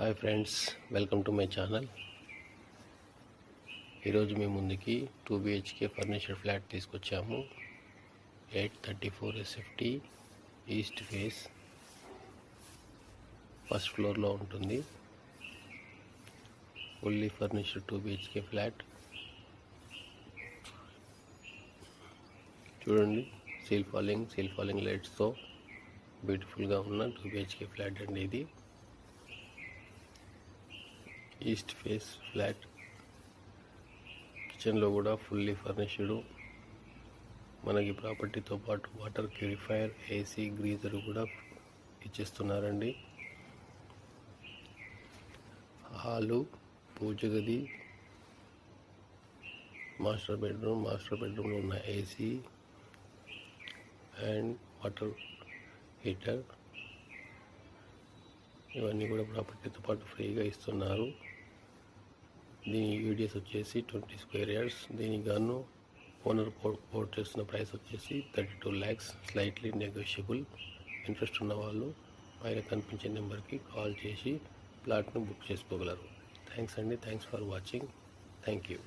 Hi friends, welcome to my channel. ఈరోజు మీ ముందుకి 2 BHK furniture flat తీసుకొచ్చాము. 834 SFT ఈస్ట్ ఫేస్ ఫస్ట్ ఫ్లోర్లో ఉంటుంది. Fully furniture 2 BHK flat. చూడండి, సీల్ ఫాలింగ్ లైట్స్తో బ్యూటిఫుల్గా ఉన్న 2 BHK ఫ్లాట్ అండి ఇది. East face flat. కిచెన్లో కూడా ఫుల్లీ ఫర్నిష్డ్. మనకి ప్రాపర్టీతో పాటు వాటర్ ప్యూరిఫైయర్, ఏసీ, గ్రీజర్ కూడా ఇచ్చేస్తున్నారండి. హాలు, పూజ గది, మాస్టర్ బెడ్రూమ్లో ఉన్న ఏసీ అండ్ వాటర్ హీటర్ ఇవన్నీ కూడా ప్రాపర్టీతో పాటు ఫ్రీగా ఇస్తున్నారు. దీని యూడిఎస్ వచ్చేసి 20 స్క్వేర్ యార్డ్స్. దీనికి గాను ఓనర్ కోట్ చేస్తున్న ప్రైస్ వచ్చేసి 32 lakhs, స్లైట్లీ నెగోషియబుల్. ఇంట్రెస్ట్ ఉన్న వాళ్ళు పైన కనిపించే నెంబర్కి కాల్ చేసి ప్లాట్ను బుక్ చేసుకోగలరు. Thanks for watching. Thank you.